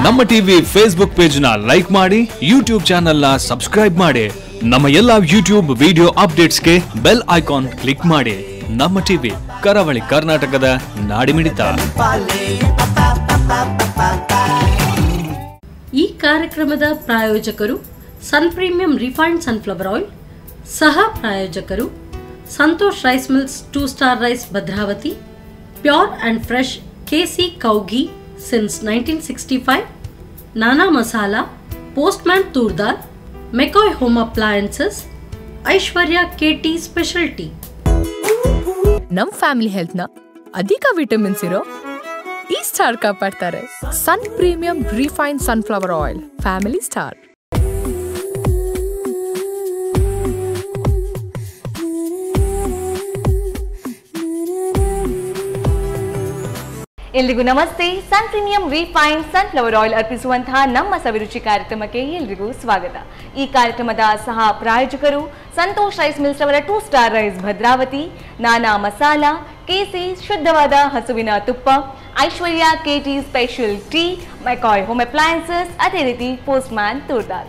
ನಮ್ಮ TV Facebook page ನ like ಮಾಡಿ, ಯೂಟ್ಯೂಬ್ ಚಾನೆಲ್ ನ ಸಬ್ಸ್ಕ್ರೈಬ್ ಮಾಡಿ. ನಮ್ಮ ಎಲ್ಲಾ ಯೂಟ್ಯೂಬ್ ವಿಡಿಯೋ ಅಪ್ಡೇಟ್ಸ್ಗೆ ಬೆಲ್ ಐಕಾನ್ ಕ್ಲಿಕ್ ಮಾಡಿ. ನಮ್ಮ ಟಿವಿ, ಕರಾವಳಿ ಕರ್ನಾಟಕದ ನಾಡಿಮಿಡಿತ. ಈ ಕಾರ್ಯಕ್ರಮದ ಪ್ರಾಯೋಜಕರು Sun premium refined sunflower oil, ಸಹ ಪ್ರಾಯೋಜಕರು Santosh rice mills 2 star rice Bhadravati, pure and fresh KC cow ghee since 1965, Nana Masala, Postman Turdal, McCoy Home Appliances, Aishwarya KT Specialty. ನಮ್ಮ ಫ್ಯಾಮಿಲಿ ಹೆಲ್ತ್ ನ ಅಧಿಕ ವಿಟಮಿನ್ಸ್ ಇರೋ ಈ ಸ್ಟಾರ್ ಕಾಪಾಡ್ತಾರೆ. Sun premium refined sunflower oil, family star. ಎಲ್ರಿಗೂ ನಮಸ್ತೆ. Sun premium refined sunflower oil ಅರ್ಪಿಸುವಂತಹ ನಮ್ಮ ಸವಿರುಚಿ ಕಾರ್ಯಕ್ರಮಕ್ಕೆ ಎಲ್ರಿಗೂ ಸ್ವಾಗತ. ಈ ಕಾರ್ಯಕ್ರಮದ ಸಹ ಪ್ರಾಯೋಜಕರು ಸಂತೋಷ್ ರೈಸ್ ಮಿಲ್ಸ್ ಅವರ 2 ಸ್ಟಾರ್ ರೈಸ್ ಭದ್ರಾವತಿ, ನಾನಾ ಮಸಾಲಾ, KC ಶುದ್ಧವಾದ ಹಸುವಿನ ತುಪ್ಪ, ಐಶ್ವರ್ಯ KT special tea, ಮೆಕಾಯ್ home appliances, ಅದೇ ರೀತಿ ಪೋಸ್ಟ್ಮ್ಯಾನ್ ತೂರ್ದಾಲ್.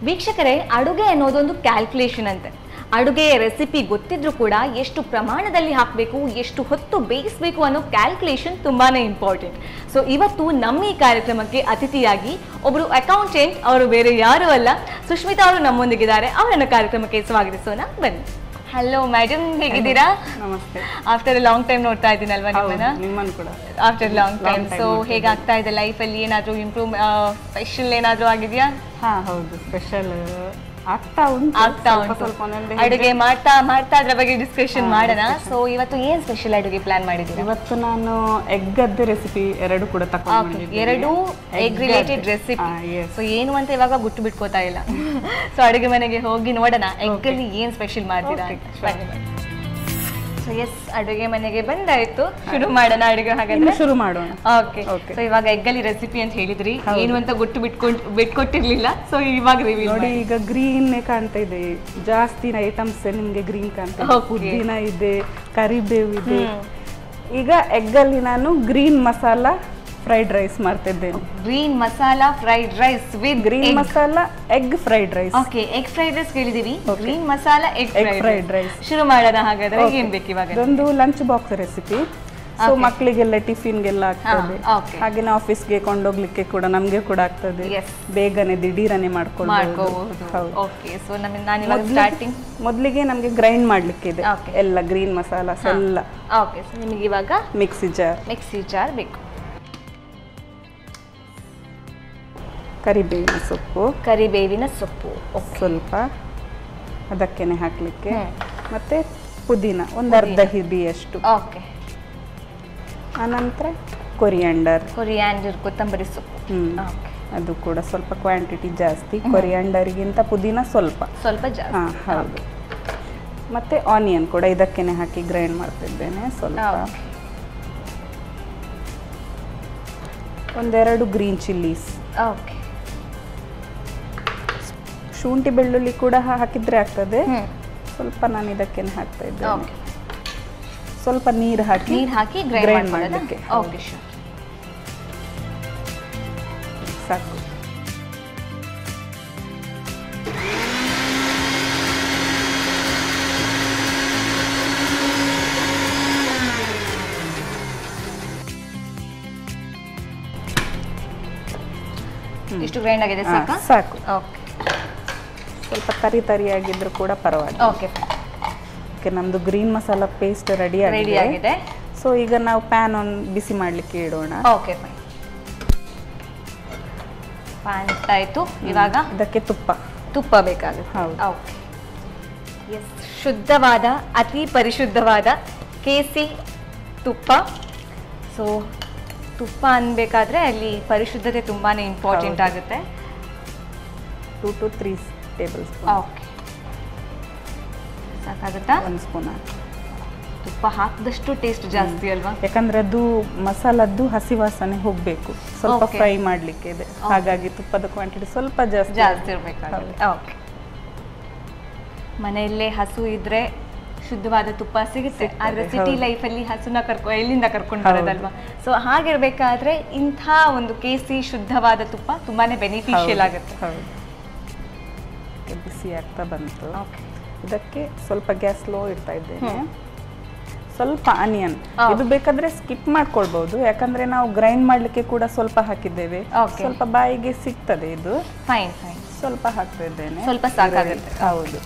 ವೀಕ್ಷಕರೇ, ಅಡುಗೆ ಅನ್ನೋದೊಂದು ಕ್ಯಾಲ್ಕುಲೇಷನ್ ಅಂತೆ. ಅಡುಗೆ ರೆಸಿಪಿ ಗೊತ್ತಿದ್ರೂ ಕೂಡ ಎಷ್ಟು ಪ್ರಮಾಣದಲ್ಲಿ ಹಾಕಬೇಕು, ಎಷ್ಟು ಹೊತ್ತು ಬೇಯಿಸಬೇಕು ಅನ್ನೋ ಕ್ಯಾಲ್ಕುಲೇಷನ್ ತುಂಬಾನೇ ಇಂಪಾರ್ಟೆಂಟ್. ಸೊ ಇವತ್ತು ನಮ್ಮ ಈ ಕಾರ್ಯಕ್ರಮಕ್ಕೆ ಅತಿಥಿಯಾಗಿ ಒಬ್ಬರು ಅಕೌಂಟೆಂಟ್, ಅವರು ಬೇರೆ ಯಾರೂ ಅಲ್ಲ, ಸುಷ್ಮಿತಾ ಅವರು ನಮ್ಮೊಂದಿಗಿದ್ದಾರೆ. ಅವರನ್ನು ಕಾರ್ಯಕ್ರಮಕ್ಕೆ ಸ್ವಾಗತಿಸೋಣ, ಬನ್ನಿ. ಹಲೋ ಮೇಡಮ್, ಹೇಗಿದ್ದೀರಾ? ನಮಸ್ತೆ. ಆಫ್ಟರ್ ಲಾಂಗ್ ಟೈಮ್ ನೋಡ್ತಾ ಇದ್ದೀನಲ್ವಾ ನಿಮ್ಮನ್ನು ಕೂಡ ಆಫ್ಟರ್ ಲಾಂಗ್ ಟೈಮ್. ಸೊ ಹೇಗಾಗ್ತಾ ಇದೆ ಲೈಫಲ್ಲಿ? ಏನಾದರೂ ಇಂಪ್ರೂವ್ ಸ್ಪೆಷಲ್ ಏನಾದರೂ ಆಗಿದೆಯಾ? ಹೌದು, ಸ್ಪೆಷಲ್ ಆಗ್ತಾ ಉಂಟು. ಅಡುಗೆ ಮಾಡ್ತಾ ಅದ್ರ ಬಗ್ಗೆ ಡಿಸ್ಕಷನ್ ಮಾಡೋಣ. ಸೊ ಇವತ್ತು ಏನ್ ಸ್ಪೆಷಲ್ ಅಡುಗೆ ಪ್ಲಾನ್ ಮಾಡಿದ್ದೀರಾ? ಇವತ್ತು ನಾನು ಎಗ್ಗದ್ದು ರೆಸಿಪಿ ಎರಡು ಕೂಡ ತಗೊಂಡಿದ್ದೀನಿ. ಎರಡು ಎಗ್ ರಿಲೇಟೆಡ್ ರೆಸಿಪಿ. ಸೊ ಏನು ಅಂತ ಇವಾಗ ಗುಟ್ಟು ಬಿಟ್ಕೋತಾ ಇಲ್ಲ. ಸೊ ಅಡುಗೆ ಮನೆಗೆ ಹೋಗಿ ನೋಡೋಣ ಎಗ್ ಅಲ್ಲಿ ಏನ್ ಸ್ಪೆಷಲ್ ಮಾಡ್ತೀರಾ. ಸೊ ಎಸ್, ಅಡುಗೆ ಮನೆಗೆ ಬಂದಾಯ್ತು, ಶುರು ಮಾಡೋಣ ಅಡುಗೆ. ಹಾಗಾದ್ರೆ ಶುರು ಮಾಡೋಣ. ಓಕೆ. ಸೊ ಇವಾಗ ಎಗ್ಗಲ್ಲಿ ರೆಸಿಪಿ ಅಂತ ಹೇಳಿದ್ರಿ, ಏನು ಅಂತ ಗೊತ್ತು ಬಿಟ್ಕೊಟ್ಟಿರ್ಲಿಲ್ಲ. ಸೊ ಇವಾಗ ರಿವ್ಯೂ ನೋಡಿ. ಈಗ ಗ್ರೀನ್ ಕಾಣ್ತಾ ಇದೆ, ಜಾಸ್ತಿ ಐಟಮ್ಸ್ ನಿಮ್ಗೆ ಗ್ರೀನ್ ಕಾಣ್ತಾ ಇದೆ. ಪುದೀನ ಇದೆ, ಕರಿಬೇವು ಇದೆ. ಈಗ ಎಗ್ಗಲ್ಲಿ ನಾನು ಗ್ರೀನ್ ಮಸಾಲಾ ಫ್ರೈಡ್ ರೈಸ್ ಮಾಡ್ತಿದ್ದೇನೆ. Green masala fried rice with green masala egg fried rice. Okay, egg fried rice ಕೇಳಿದೀವಿ. Green masala egg fried rice ಶುರು ಮಾಡೋಣ. ಹಾಗಾದ್ರೆ ಏನ್ ಬೇಕು ಇವಾಗ? ಇದೊಂದು ಲಂಚ್ ಬಾಕ್ಸ್ ರೆಸಿಪಿ. ಸೊ ಮಕ್ಕಳಿಗೆಲ್ಲ ಟಿಫಿನ್ಗೆಲ್ಲ ಆಗ್ತದೆ, ಹಾಗೆ ಆಫೀಸ್ಗೆ ಕೊಂಡೋಗ್ಲಿಕ್ಕೆ ಕೂಡ ನಮ್ಗೆ ಕೂಡ ಆಗ್ತದೆ. ಬೇಗನೆ ದಿಢೀರನೆ ಮಾಡ್ಕೊಳ್ಬಹುದು. ಮೊದಲಿಗೆ ನಮ್ಗೆ ಗ್ರೈಂಡ್ ಮಾಡ್ಲಿಕ್ಕೆ ಇದೆ ಎಲ್ಲ ಗ್ರೀನ್ ಮಸಾಲಾಸ್ ಎಲ್ಲ. ಓಕೆ, ನಿಮಗೆ ಇವಾಗ ಮಿಕ್ಸಿ ಜಾರ್ ಬೇಕು. ಕರಿಬೇವಿನ ಸೊಪ್ಪು ಸ್ವಲ್ಪ ಅದಕ್ಕೇನೆ ಹಾಕ್ಲಿಕ್ಕೆ, ಮತ್ತೆ ಪುದೀನ ಒಂದು ಅರ್ಧ ಹಿಡಿಯಷ್ಟು. ಓಕೆ. ಆನಂತರ ಕೊರಿಯಾಂಡರ್, ಕೊತ್ತಂಬರಿ ಸೊಪ್ಪು. ಅದು ಕೂಡ ಸ್ವಲ್ಪ ಕ್ವಾಂಟಿಟಿ ಜಾಸ್ತಿ. ಕೊರಿಯಾಂಡರ್ಗಿಂತ ಪುದೀನ ಸ್ವಲ್ಪ ಜಾಸ್ತಿ. ಹೌದು. ಮತ್ತೆ ಆನಿಯನ್ ಕೂಡ ಇದಕ್ಕೇನೆ ಹಾಕಿ ಗ್ರೈಂಡ್ ಮಾಡ್ತಿದ್ದೇನೆ ಸ್ವಲ್ಪ. ಒಂದೆರಡು ಗ್ರೀನ್ ಚಿಲ್ಲೀಸ್. ಓಕೆ. ಶುಂಠಿ ಬೆಳ್ಳುಳ್ಳಿ ಕೂಡ ಹಾಕಿದ್ರೆ ಆಗ್ತದೆ. ಸ್ವಲ್ಪ ನಾನು ಇದಕ್ಕೇನೆ ಹಾಕ್ತಾ ಇದ್ದೇನೆ. ಸ್ವಲ್ಪ ನೀರು ಹಾಕಿ ಗ್ರೈಂಡ್ ಮಾಡಲಿಕ್ಕೆ. ಓಕೆ, ಸಾಕು. ಇಷ್ಟು ಗ್ರೈಂಡ್ ಆಗಿದೆ, ಸಾಕು. ಓಕೆ. ಸ್ವಲ್ಪ ತರಿಯಾಗಿದ್ರು ಕೂಡ ಪರವಾಗಿಲ್ಲ. ಓಕೆ. ನಮ್ದು ಗ್ರೀನ್ ಮಸಾಲಾ ಪೇಸ್ಟ್ ರೆಡಿ ಆಗಿದೆ. ಸೊ ಈಗ ನಾವು ಪ್ಯಾನ್ ಬಿಸಿ ಮಾಡ್ಲಿಕ್ಕೆ ಇಡೋಣ. Okay, fine. ಪ್ಯಾನ್ ಇಟ್ಟಾಯ್ತು. ಇವಾಗ ಇದಕ್ಕೆ ತುಪ್ಪ ಬೇಕಾಗುತ್ತೆ. ಹೌದು. ಓಕೆ. ಎಸ್, ಶುದ್ಧವಾದ, ಅತಿ ಪರಿಶುದ್ಧವಾದ KC ತುಪ್ಪ. ಸೊ ತುಪ್ಪ ಅನ್ಬೇಕಾದ್ರೆ ಅಲ್ಲಿ ಪರಿಶುದ್ಧತೆ ತುಂಬಾನೇ ಇಂಪಾರ್ಟೆಂಟ್ ಆಗುತ್ತೆ. 2 to 3 ಟೇಬಲ್ ಸ್ಪೂನ್. ಓಕೆ, ಸಾಕಾಗುತ್ತಾ? 1 ಸ್ಪೂನ್. ತುಪ್ಪ ಹಾಕಿದಷ್ಟು ಟೇಸ್ಟ್ ಜಾಸ್ತಿ ಅಲ್ವಾ? ಯಾಕಂದ್ರೆ ಅದು ಮಸಾಲದ್ದು ಹಸಿ ವಾಸನೆ ಹೋಗ್ಬೇಕು, ಸ್ವಲ್ಪ ಫ್ರೈ ಮಾಡ್ಲಿಕ್ಕೆ ಇದೆ. ಹಾಗಾಗಿ ತುಪ್ಪದ ಕ್ವಾಂಟಿಟಿ ಸ್ವಲ್ಪ ಜಾಸ್ತಿ ಇರಬೇಕಾಗುತ್ತೆ. ಓಕೆ. ಮನೆಯಲ್ಲೇ ಹಸು ಇದ್ರೆ ಶುದ್ಧವಾದ ತುಪ್ಪ ಸಿಗುತ್ತೆ. ಆದ್ರೆ ಸಿಟಿ ಲೈಫಲ್ಲಿ ಹಸುನ ಎಲ್ಲಿಂದ ಕರ್ಕೊಂಡು ಬರೋದಲ್ವಾ? ಸೊ ಹಾಗಿರ್ಬೇಕಾದ್ರೆ ಇಂಥ ಒಂದು ಕೇಸಿ ಶುದ್ಧವಾದ ತುಪ್ಪ ತುಂಬಾನೇ ಬೆನಿಫಿಷಿಯಲ್ ಆಗುತ್ತೆ. ಬಿಸಿ ಆಗ್ತಾ ಬಂತು. ಇದಕ್ಕೆ ಸ್ವಲ್ಪ ಗ್ಯಾಸ್ ಲೋ ಇಡ್ತಾ ಇದ್ದೇನೆ. ಸ್ವಲ್ಪ ಆನಿಯನ್, ಇದು ಬೇಕಾದ್ರೆ ಸ್ಕಿಪ್ ಮಾಡ್ಕೊಳ್ಬಹುದು, ಯಾಕಂದ್ರೆ ನಾವು ಗ್ರೈಂಡ್ ಮಾಡ್ಲಿಕ್ಕೆ ಕೂಡ ಸ್ವಲ್ಪ ಹಾಕಿದ್ದೇವೆ. ಸ್ವಲ್ಪ ಬಾಯಿಗೆ ಸಿಗ್ತದೆ ಇದು. Fine fine. ಸ್ವಲ್ಪ ಹಾಕ್ತಾ ಇದ್ದೇನೆ, ಸ್ವಲ್ಪ ಸಾಕಾಗುತ್ತೆ. ಹೌದು,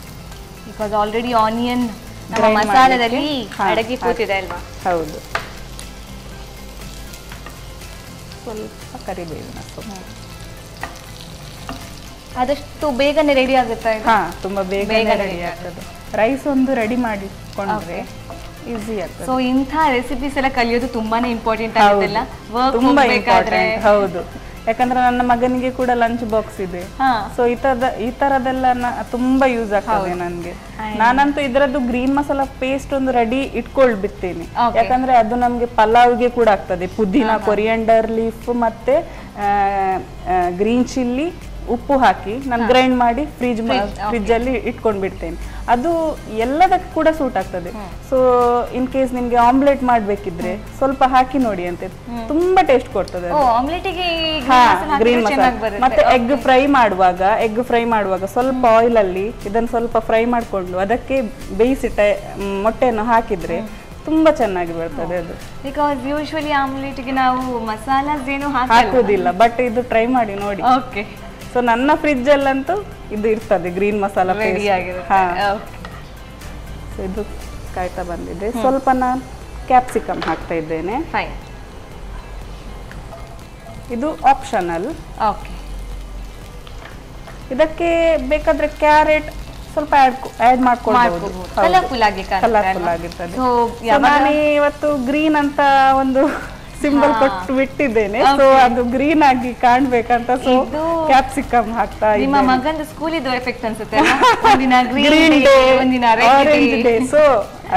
ಬಿಕಾಸ್ ಆಲ್ರೆಡಿ ಆನಿಯನ್ ನಮ್ಮ ಮಸಾಲದಲ್ಲಿ ಅಡಗಿ ಕೂತಿದೆ ಅಲ್ವಾ? ಹೌದು. ಸ್ವಲ್ಪ ಕರಿಬೇವಿನ ಸೊಪ್ಪು. ಆದಷ್ಟು ಬೇಗನೆ ರೆಡಿ ಆಗುತ್ತೆ. ಹಾ, ತುಂಬಾ ಬೇಗ ರೆಡಿ ಆಗ್ತದೆ. ರೈಸ್ ಒಂದು ರೆಡಿ ಮಾಡಿಕೊಂಡ್ರೆ ಈಸಿ ಆಗ್ತದೆ. ಸೊ ಇಂಥ ರೆಸಿಪೀಸ್ ಎಲ್ಲ ಕಲಿಯೋದು ತುಂಬಾನೇ ಇಂಪಾರ್ಟೆಂಟ್ ಆಗುತ್ತಲ್ಲ, ತುಂಬಾ ಇಂಪಾರ್ಟೆಂಟ್. ಹೌದು, ಯಾಕಂದ್ರೆ ನನ್ನ ಮಗನಿಗೆ ಕೂಡ ಲಂಚ್ ಬಾಕ್ಸ್ ಇದೆ. ಸೊ ಈ ತರದೆಲ್ಲ ತುಂಬಾ ಯೂಸ್ ಆಗ್ತದೆ ನನ್ಗೆ. ನಾನಂತೂ ಇದರದ್ದು ಗ್ರೀನ್ ಮಸಾಲಾ ಪೇಸ್ಟ್ ಒಂದು ರೆಡಿ ಇಟ್ಕೊಳ್ಬಿಡ್ತೇನೆ, ಯಾಕಂದ್ರೆ ಅದು ನಮ್ಗೆ ಪಲಾವ್ಗೆ ಕೂಡ ಆಗ್ತದೆ. ಪುದೀನ, ಕೊರಿಯಂಡರ್ ಲೀಫ್ ಮತ್ತೆ ಗ್ರೀನ್ ಚಿಲ್ಲಿ, ಉಪ್ಪು ಹಾಕಿ ನಾನು ಗ್ರೈಂಡ್ ಮಾಡಿ ಫ್ರಿಜ್ ಅಲ್ಲಿ ಇಟ್ಕೊಂಡ್ ಬಿಡ್ತೇನೆ. ಅದು ಎಲ್ಲದಕ್ಕೆ ಕೂಡ ಸೂಟ್ ಆಗ್ತದೆ. ಸೊ ಇನ್ ಕೇಸ್ ನಿಮ್ಗೆ ಆಮ್ಲೆಟ್ ಮಾಡ್ಬೇಕಿದ್ರೆ ಸ್ವಲ್ಪ ಹಾಕಿ ನೋಡಿ ಅಂತೆ, ತುಂಬಾ ಟೇಸ್ಟ್ ಕೊಡ್ತದೆ ಗ್ರೀನ್ ಮಸಾಲ. ಮತ್ತೆ ಎಗ್ ಫ್ರೈ ಮಾಡುವಾಗ ಸ್ವಲ್ಪ ಆಯಿಲ್ ಅಲ್ಲಿ ಇದನ್ನ ಸ್ವಲ್ಪ ಫ್ರೈ ಮಾಡ್ಕೊಂಡು ಅದಕ್ಕೆ ಬೇಯಿಸಿಟ್ಟ ಮೊಟ್ಟೆಯನ್ನು ಹಾಕಿದ್ರೆ ತುಂಬಾ ಚೆನ್ನಾಗಿ ಬರ್ತದೆ ಅದು. ಬಿಕಾಸ್ ಯೂಶುವಲಿ ಆಮ್ಲೆಟ್ಗೆ ನಾವು ಮಸಾಲಾಸ್ ಏನು ಹಾಕುದಿಲ್ಲ, ಬಟ್ ಇದು ಟ್ರೈ ಮಾಡಿ ನೋಡಿ. ಓಕೆ. ಸೊ ನನ್ನ ಫ್ರಿಜ್ ಅಲ್ಲಂತೂ ಇದು ಇರ್ತದೆ ಗ್ರೀನ್ ಮಸಾಲಾ ಪೇಸ್ಟ್. ಸೊ ಇದು ಕಾಯ್ತಾ ಬಂದಿದೆ. ಸ್ವಲ್ಪ ನಾನು ಕ್ಯಾಪ್ಸಿಕಮ್ ಹಾಕ್ತಾ ಇದ್ದೇನೆ. ಇದು ಆಪ್ಷನಲ್. ಇದಕ್ಕೆ ಬೇಕಾದ್ರೆ ಕ್ಯಾರೆಟ್ ಸ್ವಲ್ಪ ಆಡ್ ಮಾಡ್ಕೊಳ್ಬಹುದು, ಕಲರ್ಫುಲ್ ಆಗಿರ್ತದೆ. ನಾನು ಇವತ್ತು ಗ್ರೀನ್ ಅಂತ ಒಂದು ಸಿಂಬಲ್ ಕೊಟ್ಟು ಬಿಟ್ಟಿದ್ದೇನೆ, ಸೊ ಅದು ಗ್ರೀನ್ ಆಗಿ ಕಾಣ್ಬೇಕಂತ. ಸೊ ಕ್ಯಾಪ್ಸಿಕಮ್ ಹಾಕ್ತಾ ಇದ್ದೀನಿ. ನಿಮ್ಮ ಮಗಂದು ಸ್ಕೂಲ್ ಇದು ಎಫೆಕ್ಟ್ ಅನ್ಸುತ್ತೆ, ಒಂದಿನ ಗ್ರೀನ್ ಡೇ, ಒಂದಿನ ಆರೆಂಜ್ ಡೇ, ಸೊ